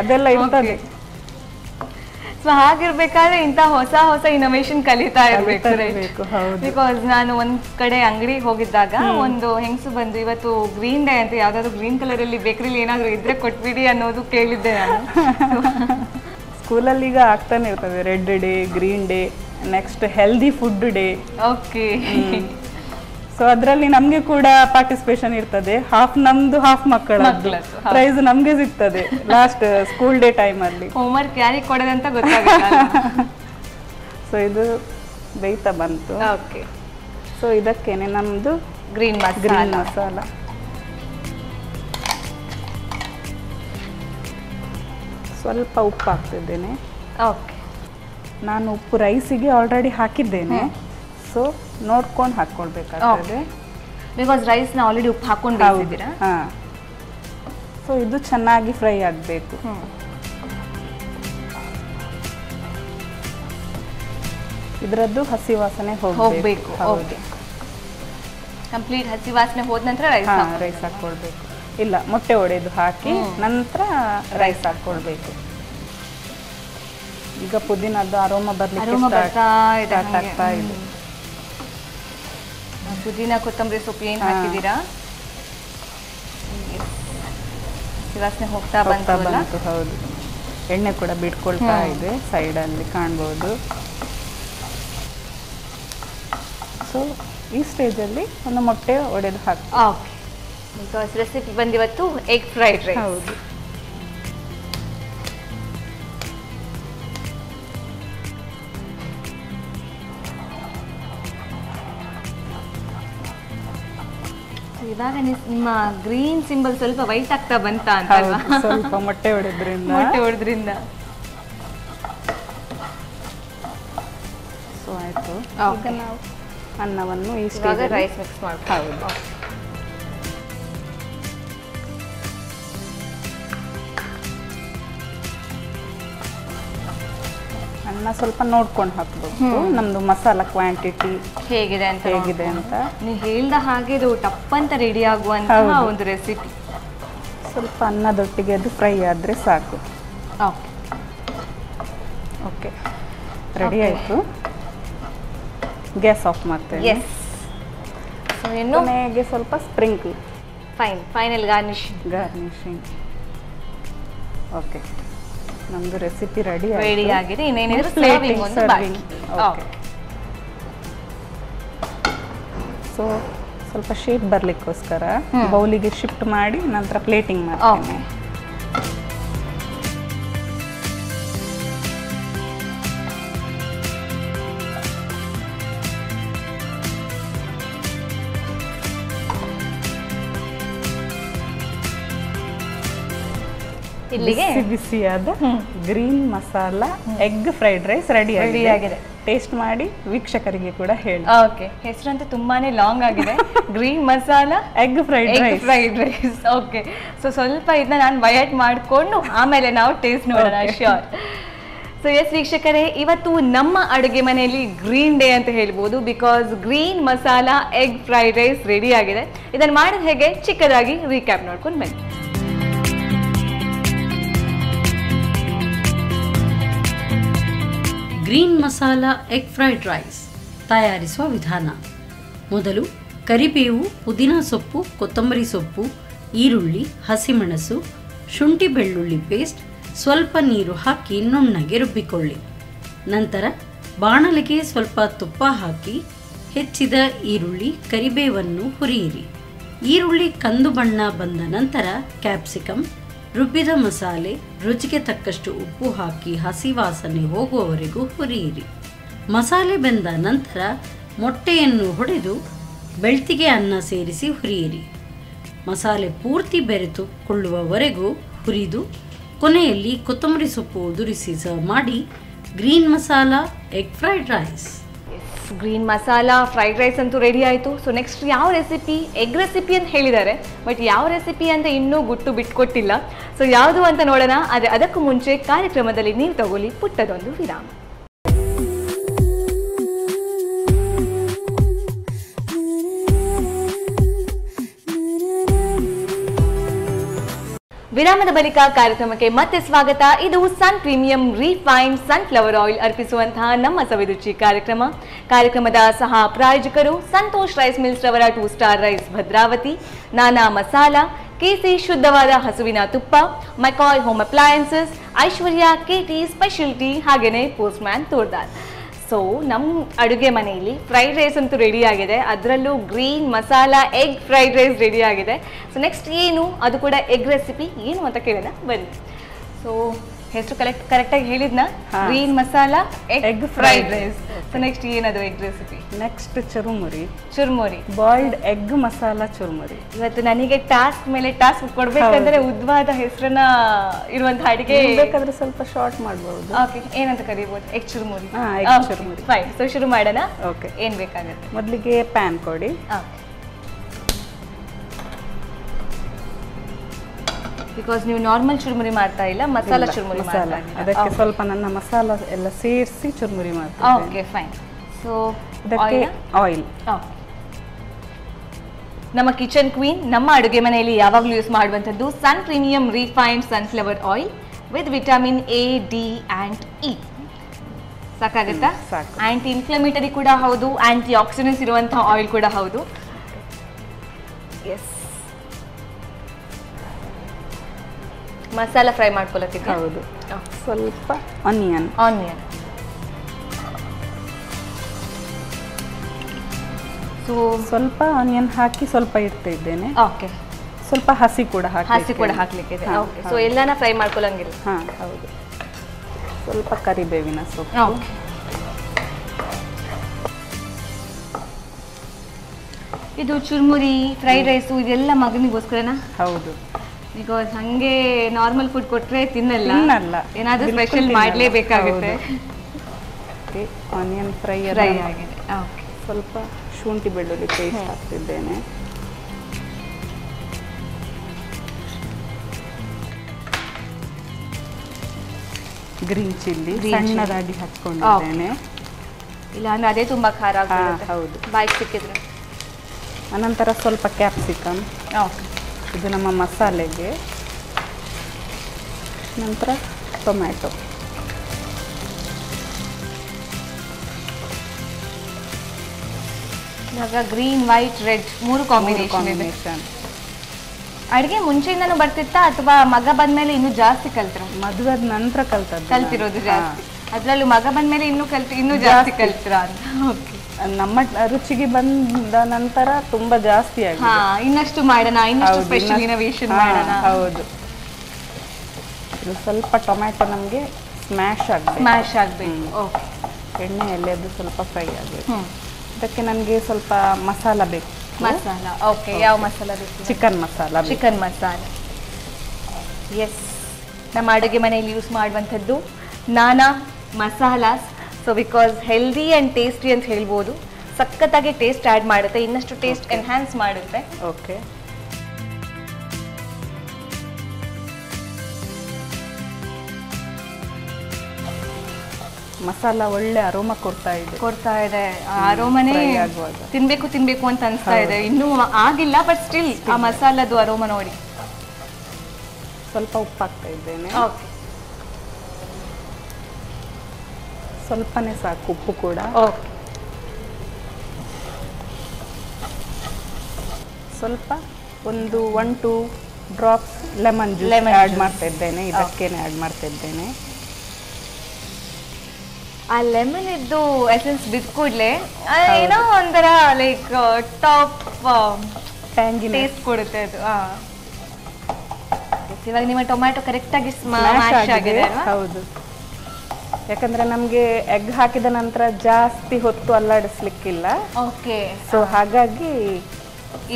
ಅದೆಲ್ಲ ಇರ್ತದೆ. ಸೊ ಹಾಗಿರ್ಬೇಕಾದ್ರೆ ಇಂತ ಹೊಸ ಹೊಸ ಇನೋವೇಷನ್ ಕಲಿತಾ ಇರ್ಬೇಕು. ಬಿಕಾಸ್ ನಾನು ಒಂದ್ ಕಡೆ ಅಂಗಡಿಗೆ ಹೋಗಿದ್ದಾಗ ಒಂದು ಹೆಂಗಸು ಬಂದು ಇವತ್ತು ಗ್ರೀನ್ ಡೇ ಅಂತ ಯಾವ್ದಾದ್ರು ಗ್ರೀನ್ ಕಲರ್ ಅಲ್ಲಿ ಬೇಕರಿಲಿ ಏನಾದ್ರು ಇದ್ರೆ ಕೊಟ್ಬಿಡಿ ಅನ್ನೋದು ಕೇಳಿದ್ದೆ ನಾನು. ಸ್ಕೂಲಲ್ಲಿ ಈಗ ಆಗ್ತಾನೆ ಇರ್ತದೆ, red day, green day, next healthy food day. Okay. So ಅದರಲ್ಲಿ ನಮ್ಗೆ ಕೂಡ ಪಾರ್ಟಿಸಿಪೇಷನ್ ಇರ್ತದೆ. ಹಾಫ್ ನಮ್ದು, ಹಾಫ್ ಮಕ್ಕಳದ್ದು ಪ್ರೈಸ್ ನಮ್ಗೆ ಸಿಗ್ತದೆ ಲಾಸ್ಟ್ ಸ್ಕೂಲ್ ಡೇ ಟೈಮ್ ಅಲ್ಲಿ. ಹೋಮ್ವರ್ಕ್ ಯಾರಿಗೆ ಕೊಡೋದಂತ ಗೊತ್ತಾಗಲ್ಲ. ಸೊ ಇದು ಬೇಯ್ತಾ ಬಂತು. ಓಕೆ. ಸೊ ಇದಕ್ಕೇನೆ ನಮ್ದು ಗ್ರೀನ್ ಮಸಾಲ. ಸ್ವಲ್ಪ ಉಪ್ಪು ಹಾಕ್ತಿದ್ದೇನೆ. ಓಕೆ. ನಾನು ಉಪ್ಪು ರೈಸಿಗೆ ಆಲ್ರೆಡಿ ಹಾಕಿದ್ದೇನೆ, ಸೊ ನೋಡ್ಕೊಂಡು ಹಾಕ್ಕೊಳ್ಬೇಕಾಗ್ತದೆ. ಬಿಕಾಸ್ ರೈಸ್ನ ಆಲ್ರೆಡಿ ಉಪ್ಪು ಹಾಕೊಂಡು ಬೇಯಿಸಿದ್ದೀರಾ? ಹಾಂ. ಸೊ ಇದು ಚೆನ್ನಾಗಿ ಫ್ರೈ ಆಗಬೇಕು. ಇದರದ್ದು ಹಸಿ ವಾಸನೆ ಹೋಗಬೇಕು. ಓಕೆ. ಕಂಪ್ಲೀಟ್ ಹಸಿ ವಾಸನೆ ಹೋದ ನಂತರ ರೈಸ್ ಹಾಕ್ಕೊಳ್ಬೇಕು. ಇಲ್ಲ, ಮೊಟ್ಟೆ ಒಡೆದು ಹಾಕಿ ನಂತರ ರೈಸ್ ಹಾಕ್ಕೊಳ್ಬೇಕು. ಈಗ ಪುದೀನದ್ದು ಅರೋಮ ಬರ್ಲಿಕ್ಕೆ ಸ್ಟಾರ್ಟ್ ಆಗ್ತಾ ಇದೆ. ಪುದೀನ, ಕೊತ್ತಂಬರಿ ಸೊಪ್ಪು ಏನು ಹಾಕಿದ್ದೀರಾ? ವಾಸನೆ ಹೋಗ್ತಾ ಬಂತು. ಹೌದು, ಎಣ್ಣೆ ಕೂಡ ಬಿಟ್ಕೊಳ್ತಾ ಇದೆ, ಸೈಡ್ ಅಲ್ಲಿ ಕಾಣ್ಬೋದು. ಸೊ ಈ ಸ್ಟೇಜ್ ಅಲ್ಲಿ ಒಂದು ಮೊಟ್ಟೆ ಒಡೆದು ಹಾಕಿ. ಓಕೆ. ಬಿಕಾಸ್ ರೆಸಿಪಿ ಬಂದಿವತ್ತು ಎಗ್ ಫ್ರೈಡ್ ರೈಸ್. ಹೌದು. ಇವಾಗ ನಿಮ್ಮ ಗ್ರೀನ್ ಸಿಂಬಲ್ ಸ್ವಲ್ಪ ವೈಟ್ ಆಗ್ತಾ ಬಂತ ಅಂತ ಅಲ್ವಾ? ಸ್ವಲ್ಪ ಮೊಟ್ಟೆ ಹೊಡೆದ್ರಿಂದ. ಸೊ ಆಯ್ತು. ಈಗ ನಾವು ಅನ್ನವನ್ನು ಈ ಸ್ಟೇಜ್ ರೈಸ್ ಮಿಕ್ಸ್ ಮಾಡ್ತೀವಿ. ಹೌದು. ಅನ್ನ ಸ್ವಲ್ಪ ನೋಡ್ಕೊಂಡು ಹಾಕ್ಬೇಕು, ನಮ್ದು ಮಸಾಲಾ ಕ್ವಾಂಟಿಟಿ ಹೇಗಿದೆ ಅಂತ. ನೀವು ಹೇಳ್ದ ಹಾಗೆ ಇದು ಟಪ್ ಅಂತ ರೆಡಿ ಆಗುವಂತಹ ಒಂದು ರೆಸಿಪಿ. ಸ್ವಲ್ಪ ಅನ್ನದೊಟ್ಟಿಗೆ ಅದು ಫ್ರೈ ಆದರೆ ಸಾಕು. ಓಕೆ, ರೆಡಿ ಆಯಿತು. ಗ್ಯಾಸ್ ಆಫ್ ಮಾಡ್ತೇವೆ. ಕೊನೆಗೆ ಸ್ವಲ್ಪ ಸ್ಪ್ರಿಂಕ್ಲ್. Final garnishing. ಓಕೆ, ನಮ್ದು ರೆಸಿಪಿ ರೆಡಿ ಆಗಿದೆ. ಇನ್ನೇನಿದ್ರು ಸರ್ವಿಂಗ್ ಒಂದು ಬಾಕಿ. ಓಕೆ, ಸೊ ಸ್ವಲ್ಪ ಶೇಪ್ ಬರ್ಲಿಕ್ಕೋಸ್ಕರ ಬೌಲಿಗೆ ಶಿಫ್ಟ್ ಮಾಡಿ ನಂತರ ಪ್ಲೇಟಿಂಗ್ ಮಾಡ್ತೀನಿ. ಇಲ್ಲಿಗೆ ಬಿಸಿಯಾದ green masala egg fried rice ready ಆಗಿದೆ. ಟೇಸ್ಟ್ ಮಾಡಿ ವೀಕ್ಷಕರಿಗೆ ಕೂಡ ಹೇಳಿ. ಓಕೆ, ಹೆಸರಂತೂ ತುಂಬಾನೇ ಲಾಂಗ್ ಆಗಿದೆ. Green masala egg fried rice. Okay, so ಸ್ವಲ್ಪ ಇದನ್ನ ನಾನು ಬಯಟ್ ಮಾಡಿಕೊಂಡು ಆಮೇಲೆ ನಾವು ಟೇಸ್ಟ್ ನೋಡೋಣ. ಶ್ಯೂರ್. ಸೊ ಎಸ್ ವೀಕ್ಷಕರೇ, ಇವತ್ತು ನಮ್ಮ ಅಡುಗೆ ಮನೆಯಲ್ಲಿ ಗ್ರೀನ್ ಡೇ ಅಂತ ಹೇಳ್ಬೋದು. Because green masala egg fried rice ready ಆಗಿದೆ. ಇದನ್ನು ಮಾಡೋದು ಹೇಗೆ ಚಿಕ್ಕದಾಗಿ ರೀಕ್ಯಾಪ್ ನೋಡ್ಕೊಂಡು ಬನ್ನಿ. Green masala egg fried rice ತಯಾರಿಸುವ ವಿಧಾನ. ಮೊದಲು ಕರಿಬೇವು, ಪುದೀನ ಸೊಪ್ಪು, ಕೊತ್ತಂಬರಿ ಸೊಪ್ಪು, ಈರುಳ್ಳಿ, ಹಸಿಮೆಣಸು, ಶುಂಠಿ ಬೆಳ್ಳುಳ್ಳಿ ಪೇಸ್ಟ್, ಸ್ವಲ್ಪ ನೀರು ಹಾಕಿ ನುಣ್ಣಗೆ ರುಬ್ಬಿಕೊಳ್ಳಿ. ನಂತರ ಬಾಣಲೆಗೆ ಸ್ವಲ್ಪ ತುಪ್ಪ ಹಾಕಿ ಹೆಚ್ಚಿದ ಈರುಳ್ಳಿ, ಕರಿಬೇವನ್ನು ಹುರಿಯಿರಿ. ಈರುಳ್ಳಿ ಕಂದು ಬಣ್ಣ ಬಂದ ನಂತರ ಕ್ಯಾಪ್ಸಿಕಮ್, ರುಬ್ಬಿದ ಮಸಾಲೆ, ರುಚಿಗೆ ತಕ್ಕಷ್ಟು ಉಪ್ಪು ಹಾಕಿ ಹಸಿ ವಾಸನೆ ಹೋಗುವವರೆಗೂ ಹುರಿಯಿರಿ. ಮಸಾಲೆ ಬೆಂದ ನಂತರ ಮೊಟ್ಟೆಯನ್ನು ಹೊಡೆದು ಬೆಳ್ತಿಗೆ ಅನ್ನ ಸೇರಿಸಿ ಹುರಿಯಿರಿ. ಮಸಾಲೆ ಪೂರ್ತಿ ಬೆರೆತುಕೊಳ್ಳುವವರೆಗೂ ಹುರಿದು ಕೊನೆಯಲ್ಲಿ ಕೊತ್ತಂಬರಿ ಸೊಪ್ಪು ಉದುರಿಸಿ ಸರ್ವ್ ಮಾಡಿ green masala egg fried rice. Green masala fried rice ಅಂತೂ ರೆಡಿ ಆಯಿತು. ಸೊ ನೆಕ್ಸ್ಟ್ ಯಾವ ರೆಸಿಪಿ? ಎಗ್ ರೆಸಿಪಿ ಅಂತ ಹೇಳಿದ್ದಾರೆ, ಬಟ್ ಯಾವ ರೆಸಿಪಿ ಅಂತ ಇನ್ನೂ ಗುಟ್ಟು ಬಿಟ್ಕೊಟ್ಟಿಲ್ಲ. ಸೊ ಯಾವುದು ಅಂತ ನೋಡೋಣ. ಆದರೆ ಅದಕ್ಕೂ ಮುಂಚೆ ಕಾರ್ಯಕ್ರಮದಲ್ಲಿ ನೀವು ತಗೊಳ್ಳಿ ಪುಟ್ಟದೊಂದು ವಿರಾಮ. ವಿರಾಮದ ಬಳಿಕ ಕಾರ್ಯಕ್ರಮಕ್ಕೆ ಮತ್ತೆ ಸ್ವಾಗತ. ಇದು ಸನ್ ಪ್ರೀಮಿಯಂ ರಿಫೈನ್ಡ್ ಸನ್ಫ್ಲವರ್ ಆಯಿಲ್ ಅರ್ಪಿಸುವಂತಹ ನಮ್ಮ ಸವಿರುಚಿ ಕಾರ್ಯಕ್ರಮದ ಸಹ ಪ್ರಾಯೋಜಕರು ಸಂತೋಷ್ ರೈಸ್ ಮಿಲ್ಸ್ ರವರ 2 ಸ್ಟಾರ್ ರೈಸ್ ಭದ್ರಾವತಿ, ನಾನಾ ಮಸಾಲಾ, ಕೇಸಿ ಶುದ್ಧವಾದ ಹಸುವಿನ ತುಪ್ಪ, ಮಕಾಯ್ home appliances, Aishwarya KT special tea, ಹಾಗೇನೆ ಪೋಸ್ಟ್ಮ್ಯಾನ್ ತೋರ್ದಾರ್. ಸೊ ನಮ್ಮ ಅಡುಗೆ ಮನೆಯಲ್ಲಿ ಫ್ರೈಡ್ ರೈಸ್ ಅಂತೂ ರೆಡಿ ಆಗಿದೆ. ಅದರಲ್ಲೂ green masala egg fried rice ready ಆಗಿದೆ. ಸೊ ನೆಕ್ಸ್ಟ್ ಏನು, ಅದು ಕೂಡ ಎಗ್ ರೆಸಿಪಿ ಏನು ಅಂತ ಕೇಳೋಣ ಬನ್ನಿ. ಸೊ ಹೆಸರು ಕರೆಕ್ಟಾಗಿ ಹೇಳಿದ್ನ, green masala egg fried rice. So next ಏನದು egg recipe? Next churumuri boiled egg masala churumuri. ಇವತ್ತು ನನಗೆ ಟಾಸ್ಕ್ ಮೇಲೆ ಟಾಸ್ಕ್ ಕೊಡ್ಬೇಕಂದ್ರೆ ಉದ್ದವಾದ ಹೆಸರನ್ನ ಇರುವಂತ ಅಡಿಗೆ ಬೇಕಾದ್ರೆ ಸ್ವಲ್ಪ ಶಾರ್ಟ್ ಮಾಡಬಹುದು. ಓಕೆ, ಏನಂತ ಕರೀಬಹುದು? ಎಗ್ ಚುರುಮುರಿ. ಫೈನ್, ಸೊ ಶುರು ಮಾಡೋಣ. ಓಕೆ, ಏನ್ ಬೇಕಾಗುತ್ತೆ? ಮೊದಲಿಗೆ ಪ್ಯಾನ್ ಕೊಡಿ. ಬಿಕಾಸ್ ನೀವು ನಾರ್ಮಲ್ ಚುರುಮುರಿ ಮಾಡ್ತಾ ಇಲ್ಲ, ಮಸಾಲಾ ಚುರುಮುರಿ ಮಾಡ್ತಾ ಇದ್ದೀರಾ. ಅದಕ್ಕೆ ಸ್ವಲ್ಪ ನನ್ನ ಮಸಾಲಾ ಎಲ್ಲ ಸೇರಿಸಿ ಚುರುಮುರಿ ಮಾಡ್ತೀನಿ. Okay fine. ಸೊ ಅದಕ್ಕೆ ಆಯಿಲ್. ನಮ್ಮ ಕಿಚನ್ ಕ್ವೀನ್ ನಮ್ಮ ಅಡುಗೆ ಮನೆಯಲ್ಲಿ ಯಾವಾಗಲೂ ಯೂಸ್ ಮಾಡುವಂಥದ್ದು Sun premium refined sunflower oil with vitamin A, D and E. ಸಾಕಾಗುತ್ತಾ? ಆಂಟಿ ಇನ್ಫ್ಲಮೇಟರಿ ಕೂಡ ಹೌದು, ಆಂಟಿ ಆಕ್ಸಿಡೆಂಟ್ಸ್ ಇರುವಂತಹ ಆಯಿಲ್ ಕೂಡ ಹೌದು. ಎಸ್, ಮಸಾಲಾ ಫ್ರೈ ಮಾಡ್ಕೊಳ್ಳೋಕ್ಕೆ. ಹೌದು, ಸ್ವಲ್ಪ ಆನಿಯನ್. ಸೊ ಸ್ವಲ್ಪ ಆನಿಯನ್ ಹಾಕಿ ಸ್ವಲ್ಪ ಇಡ್ತಾ ಇದ್ದೇನೆ. ಓಕೆ, ಸ್ವಲ್ಪ ಹಸಿ ಕೂಡ ಹಾಕ್ಲಿಕ್ಕೆ ಇದೆ. ಓಕೆ, ಸೊ ಎಲ್ಲಾನ ಫ್ರೈ ಮಾಡ್ಕೊಳ್ಳಂಗಿಲ್ಲ. ಹೌದು. ಸ್ವಲ್ಪ ಕರಿಬೇವಿನ ಸೊಪ್ಪು. ಓಕೆ, ಇದು ಚುರುಮುರಿ ಫ್ರೈಡ್ ರೈಸು ಇದೆಲ್ಲ ಮಗನಿಗೋಸ್ಕರನಾ? ಹೌದು, ಬಿಕಾಸ್ ಹಂಗೆ ನಾರ್ಮಲ್ ಫುಡ್ ಕೊಟ್ರೆ ತಿನ್ನಲ್ಲ, ಏನಾದ್ರೂ ಸ್ಪೆಷಲ್ ಮಾಡಲೇಬೇಕಾಗುತ್ತೆ. ಆನಿಯನ್ ಫ್ರೈ ಆಗಿದೆ. ಓಕೆ, ಸ್ವಲ್ಪ ಶುಂಠಿ ಬೆಳ್ಳುಳ್ಳಿ ಪೇಸ್ಟ್ ಹಾಕ್ತಿದ್ದೇನೆ. ಗ್ರೀನ್ ಚಿಲ್ಲಿ ಸಣ್ಣದಾಗಿ ಹಚ್ಕೊಂಡಿದ್ದೇನೆ. ಇಲ್ಲ ಅಂದ್ರೆ ಅದೇ ತುಂಬಾ ಖಾರ ಆಗುತ್ತೆ. ಹೌದು, ಬಾಯಿಗೆ ಸಿಕ್ಕಿದ್ರೆ. ಅನಂತರ ಸ್ವಲ್ಪ ಕ್ಯಾಪ್ಸಿಕಮ್. ಇದು ನಮ್ಮ ಮಸಾಲೆಗೆ. ನಂತರ ಟೊಮ್ಯಾಟೊ. ಇವಾಗ ಗ್ರೀನ್, ವೈಟ್, ರೆಡ್ 3 ಕಾಂಬಿನೇಷನ್. ಅಡಿಗೆ ಮುಂಚೆಯಿಂದನೂ ಬರ್ತಿತ್ತಾ ಅಥವಾ ಮಗ ಬಂದ್ಮೇಲೆ ಇನ್ನೂ ಜಾಸ್ತಿ ಕಲ್ತ್ರ? ಮದುವೆ ನಂತರ ಕಲ್ತಿರೋದು ಜಾಸ್ತಿ, ಅದ್ರಲ್ಲೂ ಮಗ ಬಂದ್ಮೇಲೆ ಇನ್ನೂ ಜಾಸ್ತಿ ಕಲ್ತ್ರ ಅಂತ. ಓಕೆ. ನಮ್ಮ ರುಚಿಗೆ ಬಂದ ನಂತರ ತುಂಬಾ ಜಾಸ್ತಿ ಆಗಿದೆ. ಇನ್ನಷ್ಟು ಮಾಡೋಣ, ಇನ್ನಷ್ಟು ಸ್ಪೆಷಲ್ ಇನೋವೇಷನ್ ಮಾಡೋಣ. ಹೌದು. ಇದು ಸ್ವಲ್ಪ ಟೊಮ್ಯಾಟೊ ನಮಗೆ ಸ್ಮ್ಯಾಶ್ ಆಗಬೇಕು. ಓಕೆ. ಎಣ್ಣೆಯಲ್ಲಿ ಅದು ಸ್ವಲ್ಪ ಫ್ರೈ ಆಗಬೇಕು. ಅದಕ್ಕೆ ನನಗೆ ಸ್ವಲ್ಪ ಮಸಾಲ ಬೇಕು. ಮಸಾಲ. ಓಕೆ. ಯಾವ ಮಸಾಲ ಬೇಕು? Chicken masala. Chicken masala. Yes, ನಮ್ಮ ಅಡುಗೆ ಮನೆಯಲ್ಲಿ ಯೂಸ್ ಮಾಡುವಂಥದ್ದು ನಾನಾ masalas. So because healthy and tasty ಅಂತ ಹೇಳ್ಬೋದು. ಸಖತ್ತಾಗಿ ಟೇಸ್ಟ್ ಆ್ಯಡ್ ಮಾಡುತ್ತೆ, ಇನ್ನಷ್ಟು ಟೇಸ್ಟ್ ಎನ್ಹ್ಯಾನ್ಸ್ ಮಾಡುತ್ತೆ. ಓಕೆ. ಮಸಾಲ ಒಳ್ಳೆ ಅರೋಮಾ ಕೊಡ್ತಾ ಇದೆ. ಆ ಅರೋಮನೇ ತಿನ್ಬೇಕು ಅಂತ ಅನಿಸ್ತಾ ಇದೆ. ಇನ್ನೂ ಆಗಿಲ್ಲ, ಬಟ್ ಸ್ಟಿಲ್ ಆ ಮಸಾಲದು ಅರೋಮಾ ನೋಡಿ. ಸ್ವಲ್ಪ ಉಪ್ಪು ಹಾಕ್ತಾ ಇದ್ದೇನೆ. ಓಕೆ. ಸ್ವಲ್ಪನೇ ಸಾಕು ಉಪ್ಪು ಕೂಡ. ಓಕೆ. ಸ್ವಲ್ಪ ಒಂದು 1-2 ಡ್ರಾಪ್ಸ್ ಲೆಮನ್ ಜ್ಯೂಸ್ ಆ್ಯಡ್ ಮಾಡ್ತಾ ಇದ್ದೇನೆ. ಇದಕ್ಕೇನೆ ಆ್ಯಡ್ ಮಾಡ್ತಾ ಇದ್ದೇನೆ. ಆ ಲೆಮನ್ ಇದ್ದು ಎಸೆನ್ಸ್ ಬಿದ್ದು ಕೂಡಲೇ ಏನೋ ಒಂಥರ ಲೈಕ್ ಟಾಪ್ ಟ್ಯಾಂಗಿ ಟೇಸ್ಟ್ ಕೊಡುತ್ತೆ ಅದು. ಇವಾಗ ನಿಮ್ಮ ಟೊಮ್ಯಾಟೊ ಕರೆಕ್ಟಾಗಿ ಸ್ಮ್ಯಾಶ್ ಆಗಿದೆ. ಹೌದು, ಯಾಕಂದ್ರೆ ನಮಗೆ ಎಗ್ ಹಾಕಿದ ನಂತರ ಜಾಸ್ತಿ ಹೊತ್ತು ಅಲ್ಲಾಡಿಸ್ಲಿಕ್ಕಿಲ್ಲ. ಓಕೆ. ಸೊ ಹಾಗಾಗಿ